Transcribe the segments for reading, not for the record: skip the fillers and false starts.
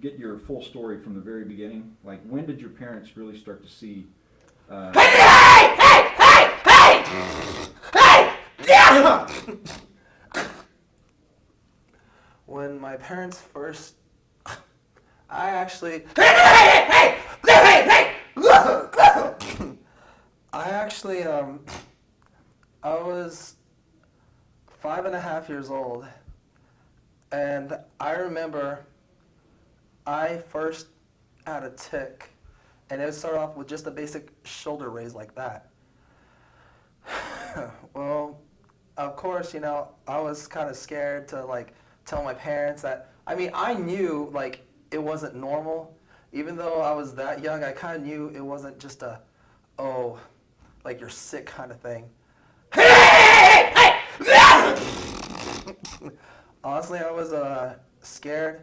get your full story from the very beginning. Like, when did your parents really start to see? When my parents first, I actually, I was 5.5 years old, and I remember I first had a tick, and it would start off with just a basic shoulder raise like that. Well, of course, you know, I was kind of scared to like tell my parents that, I mean, I knew like it wasn't normal. Even though I was that young, I kind of knew it wasn't just a, oh, like you're sick kind of thing. Honestly, I was scared.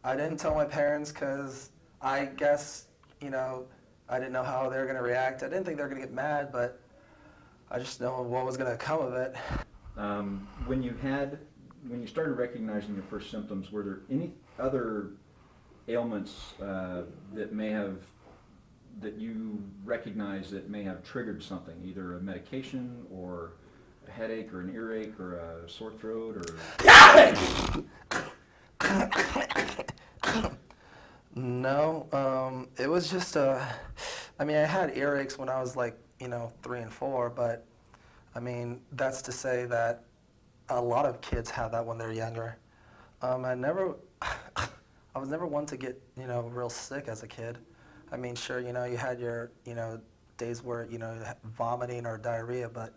I didn't tell my parents because I guess, you know, I didn't know how they were going to react. I didn't think they were going to get mad, but I just know what was going to come of it. When you started recognizing your first symptoms, were there any other ailments that you recognize that may have triggered something, either a medication or a headache or an earache or a sore throat or? No, it was just I mean, I had earaches when I was like, you know, 3 and 4, but I mean, that's to say that a lot of kids have that when they're younger. I was never one to get, you know, real sick as a kid. I mean, sure, you know, you had your, you know, days where, you know, vomiting or diarrhea, but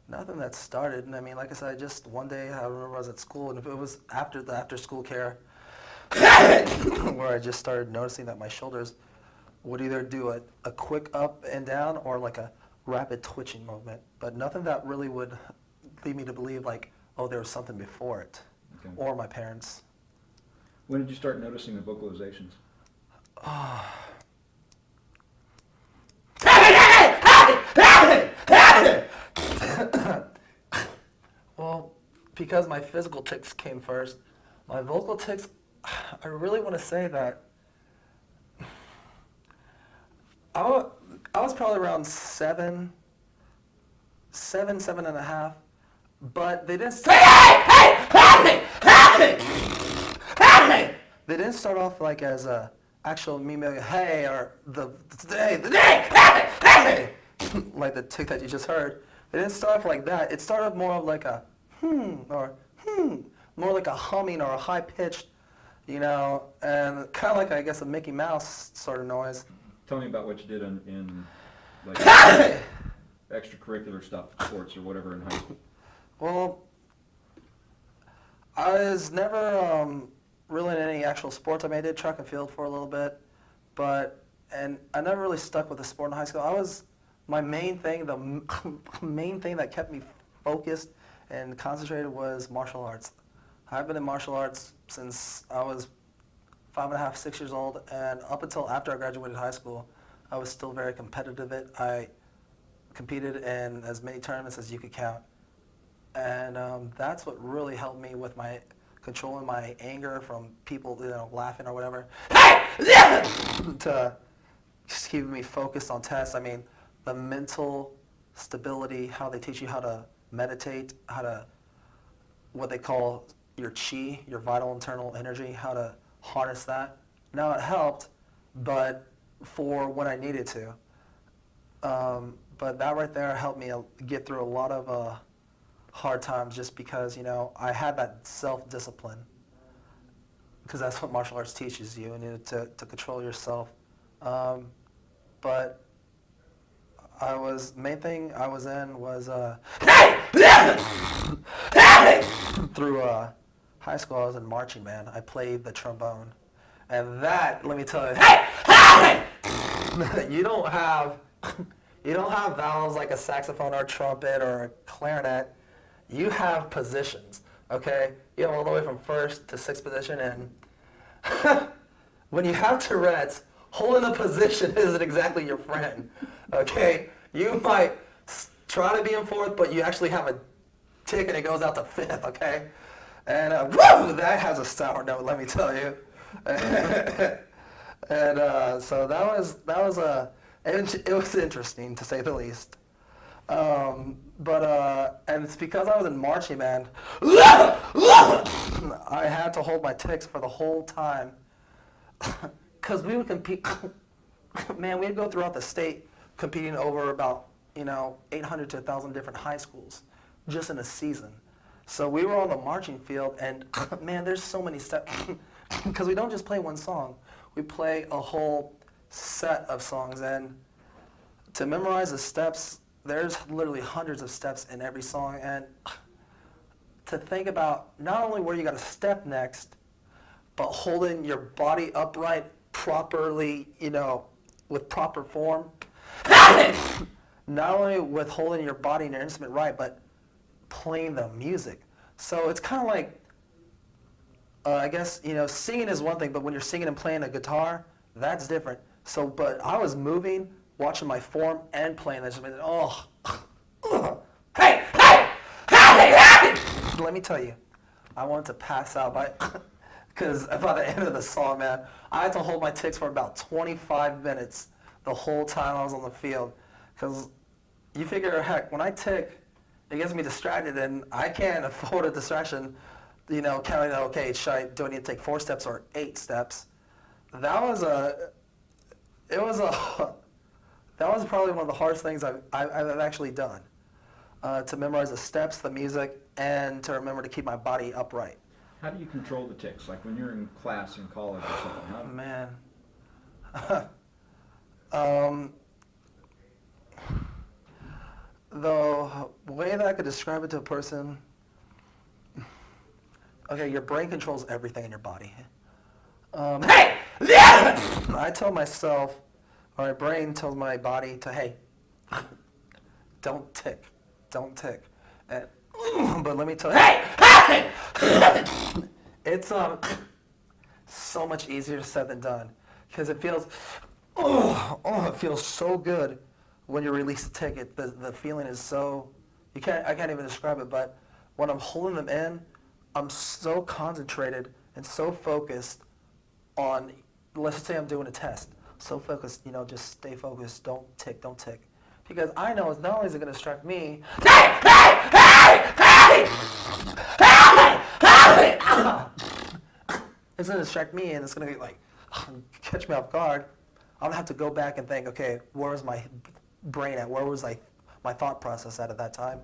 nothing that started. And I mean, like I said, just one day, I remember I was at school, and it was after the after-school care where I just started noticing that my shoulders would either do a quick up and down or like a rapid twitching movement, but nothing that really would lead me to believe like, oh, there was something before it, Okay. or my parents. When did you start noticing the vocalizations? Well, because my physical tics came first, my vocal tics, I really want to say that I was probably around 7 and a half, but they didn't they didn't start off like as a actual me going, hey, or the day, like the tick that you just heard. They didn't start off like that. It started off more of like a more like a humming or a high pitched, you know, and kind of like, I guess, a Mickey Mouse sort of noise. Tell me about what you did in like extracurricular stuff, sports or whatever in high school. Well, I was never really in any actual sports. I mean, I did track and field for a little bit, and I never really stuck with the sport in high school. My main thing, the main thing that kept me focused and concentrated was martial arts. I've been in martial arts since I was 5.5, 6 years old, and up until after I graduated high school, I was still very competitive at it. I competed in as many tournaments as you could count. And that's what really helped me with my controlling my anger from people, you know, laughing or whatever, to just keeping me focused on tests. I mean, the mental stability, how they teach you how to meditate, how to, what they call your chi, your vital internal energy, how to harness that. Now it helped, but for when I needed to. But that right there helped me get through a lot of hard times, just because, you know, I had that self-discipline, because that's what martial arts teaches you, and to control yourself. But main thing I was in was through high school. I was in marching band. I played the trombone, and that, let me tell you, you don't have vowels like a saxophone or a trumpet or a clarinet. You have positions, okay? You have all the way from first to sixth position, and when you have Tourette's, holding a position isn't exactly your friend, okay? You might try to be in fourth, but you actually have a tick and it goes out to fifth, okay? And woo, that has a sour note, let me tell you. And so it was interesting to say the least. And it's because I was in marching band, I had to hold my tics for the whole time. Because we would compete, man, we'd go throughout the state competing over about, 800 to 1,000 different high schools just in a season. So we were on the marching field, and man, there's so many steps. Because we don't just play one song, we play a whole set of songs. And to memorize the steps, there's literally hundreds of steps in every song. And to think about not only where you got to step next, but holding your body upright properly, with proper form. Not only with holding your body and your instrument right, but playing the music. So it's kind of like, I guess, singing is one thing, but when you're singing and playing a guitar, that's different. So, but I was moving, watching my form, and playing the instrument. Hey! Let me tell you, I wanted to pass out because by the end of the song, man, I had to hold my tics for about 25 minutes the whole time I was on the field. Because you figure, heck, when I tic, it gets me distracted, and I can't afford a distraction, counting, okay, do I need to take 4 steps or 8 steps? That was probably one of the hardest things I've actually done, to memorize the steps, the music, and to remember to keep my body upright. How do you control the tics? Like when you're in class in college or something? Man. The way that I could describe it to a person, okay, your brain controls everything in your body. I tell myself, or my brain tells my body to, hey, don't tick. And, but let me tell you, it's so much easier said than done, because it feels so good when you release the tick. The feeling is so, I can't even describe it, but when I'm holding them in, I'm so concentrated and so focused on, let's say I'm doing a test, so focused, just stay focused, don't tick. Because I know it's not only is it going to distract me, it's going to distract me, and it's going to be like, catch me off guard. I'm going to have to go back and think, okay, where was my brain at? Where was my thought process at that time?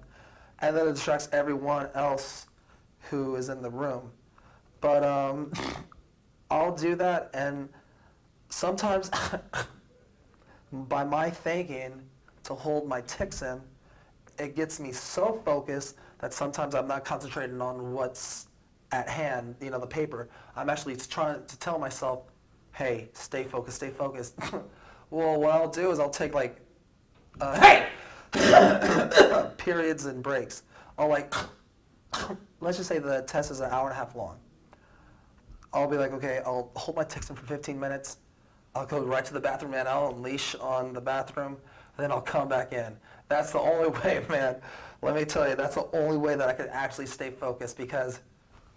And then it distracts everyone else who is in the room. But I'll do that, and sometimes by my thinking to hold my tics in, it gets me so focused that sometimes I'm not concentrating on what's at hand, the paper. I'm actually trying to tell myself, hey, stay focused. Well, what I'll do is I'll take periods and breaks. I'll let's just say the test is an hour and a half long. I'll be like, okay, I'll hold my tics in for 15 minutes. I'll go right to the bathroom, and I'll unleash on the bathroom, and then I'll come back in. That's the only way, man. Let me tell you, that's the only way that I could actually stay focused, because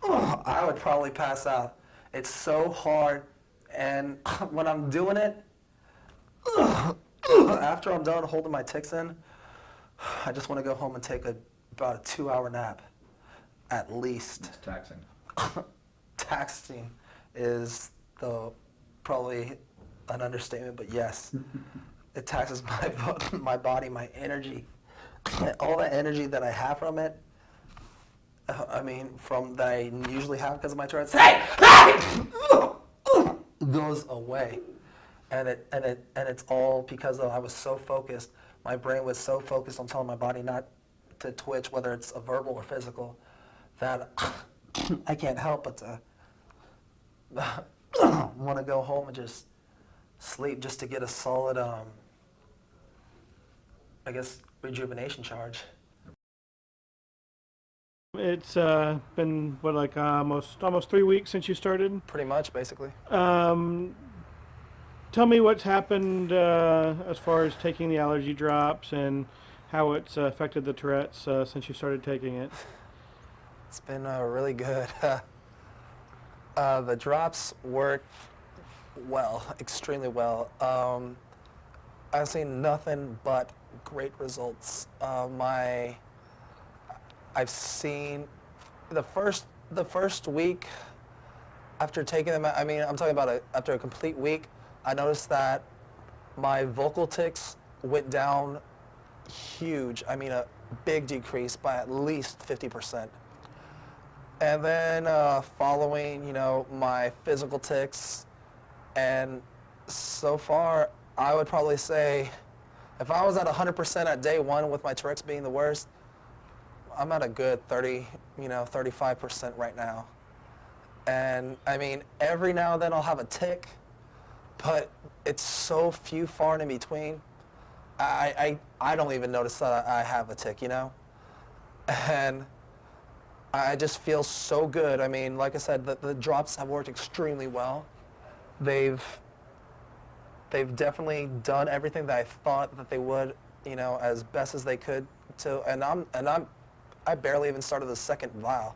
I would probably pass out. It's so hard, and when I'm doing it, after I'm done holding my tics in, I just want to go home and take about a 2-hour nap, at least. It's taxing. Taxing is probably an understatement, but yes, it taxes my body, my energy, all the energy that I have from it. From that I usually have because of my Tourette's, goes away, and it's all because I was so focused. My brain was so focused on telling my body not to twitch, whether it's a verbal or physical, that I can't help but to want to go home and just sleep, just to get a solid, rejuvenation charge. It's been almost 3 weeks since you started. Pretty much, basically. Tell me what's happened as far as taking the allergy drops and how it's affected the Tourette's since you started taking it. It's been really good. The drops work well, extremely well. I've seen nothing but great results. I've seen the first week after taking them. I mean, I'm talking about after a complete week. I noticed that my vocal tics went down huge. I mean, a big decrease by at least 50%. And then following, my physical tics, and so far, I would probably say, if I was at 100% at day one with my Tourette's being the worst, I'm at a good 35% right now. And I mean, every now and then I'll have a tic, but it's so few far and in between. I don't even notice that I have a tic, And I just feel so good. I mean, like I said, the drops have worked extremely well. They've definitely done everything that I thought that they would, as best as they could. I barely even started the second vial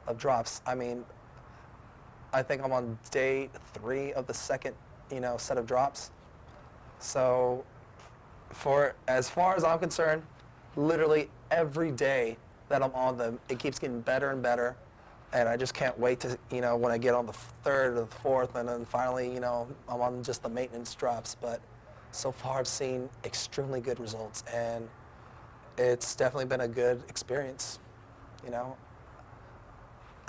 of drops. I mean, I think I'm on day 3 of the second, set of drops. So, for as far as I'm concerned, literally every day that I'm on them, it keeps getting better and better. And I just can't wait to, when I get on the 3rd or the 4th, and then finally, I'm on just the maintenance drops. But so far I've seen extremely good results, and it's definitely been a good experience.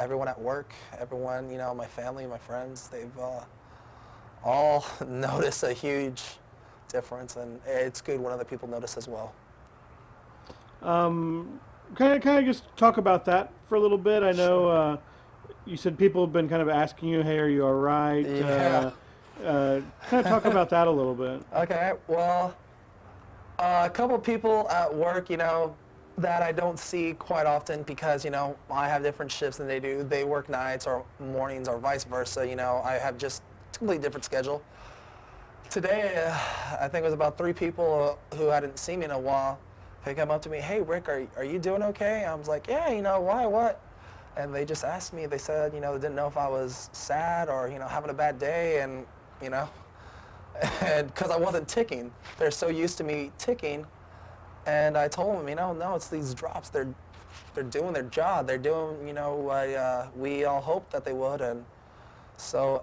Everyone at work, everyone, my family, my friends, they've all noticed a huge difference, and it's good when other people notice as well. Kind of just talk about that for a little bit. I know you said people have been kind of asking you, hey, are you all right? Yeah. Kind of talk about that a little bit. Okay, well, a couple people at work, that I don't see quite often because, I have different shifts than they do. They work nights or mornings or vice versa. I have just a completely different schedule. Today, I think it was about 3 people who hadn't seen me in a while. They come up to me, hey, Rick, are you doing okay? I was like, yeah, why, what? And they just asked me, they said, they didn't know if I was sad or, having a bad day, and, and because I wasn't ticking. They're so used to me ticking. And I told them, no, it's these drops. They're doing their job. They're doing, what we all hoped that they would. And so,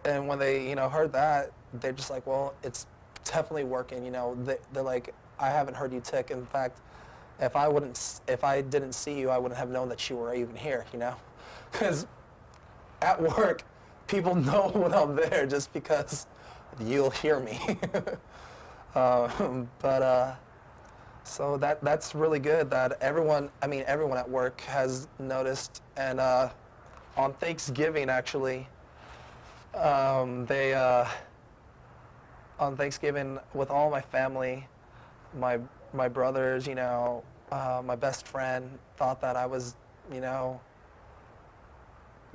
and when they, heard that, they're just like, well, it's definitely working. They're like, I haven't heard you tick. In fact, if I didn't see you, I wouldn't have known that you were even here, Because at work, people know when I'm there just because you'll hear me. So that's really good that everyone at work has noticed. And on Thanksgiving, actually, on Thanksgiving with all my family, my brothers, my best friend thought that I was,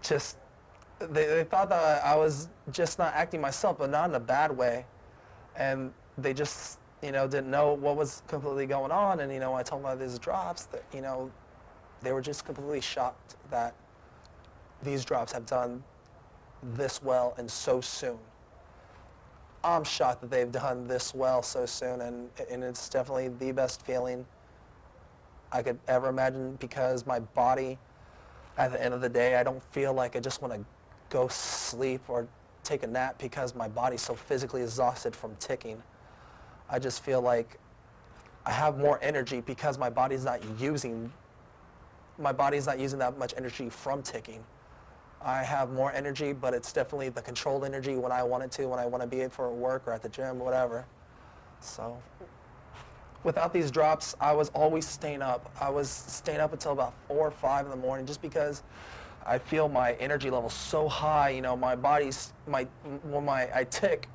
just, they thought that I was just not acting myself, but not in a bad way. And they just, didn't know what was completely going on. And, I told them about these drops that, they were just completely shocked that these drops have done this well and so soon. I'm shocked that they've done this well so soon, and it's definitely the best feeling I could ever imagine, because my body, at the end of the day, I don't feel like I just want to go sleep or take a nap because my body's so physically exhausted from ticking. I just feel like I have more energy because my body's not using that much energy from ticking. I have more energy, but it's definitely the controlled energy when I want it to, when I want to be for work or at the gym, whatever. So without these drops, I was always staying up. I was staying up until about 4 or 5 in the morning just because I feel my energy level so high. My body's, when I tick,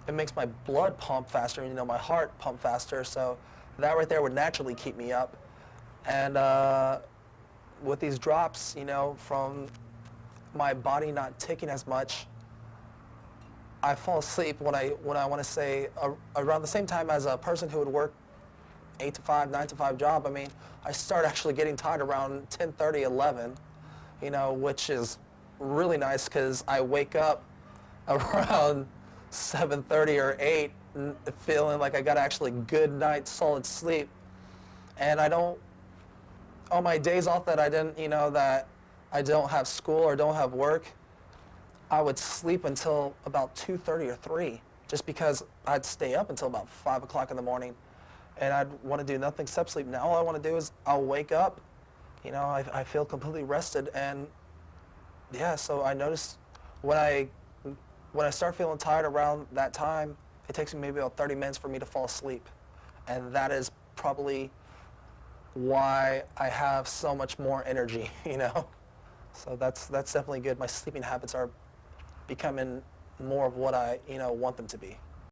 it makes my blood pump faster, my heart pump faster. So that right there would naturally keep me up. And with these drops, from my body not ticking as much, I fall asleep when I want to say around the same time as a person who would work 8 to 5, 9 to 5 job. I start actually getting tired around 10:30, 11, which is really nice because I wake up around 7:30 or 8 feeling like I got actually good night's solid sleep. And I don't, on my days off that I didn't, that I don't have school or don't have work, I would sleep until about 2:30 or 3, just because I'd stay up until about 5 o'clock in the morning, and I'd want to do nothing except sleep. Now all I want to do is I'll wake up, I feel completely rested, and yeah, so I noticed when I start feeling tired around that time, it takes me maybe about 30 minutes for me to fall asleep, and that is probably why I have so much more energy, So that's definitely good. My sleeping habits are becoming more of what I, want them to be.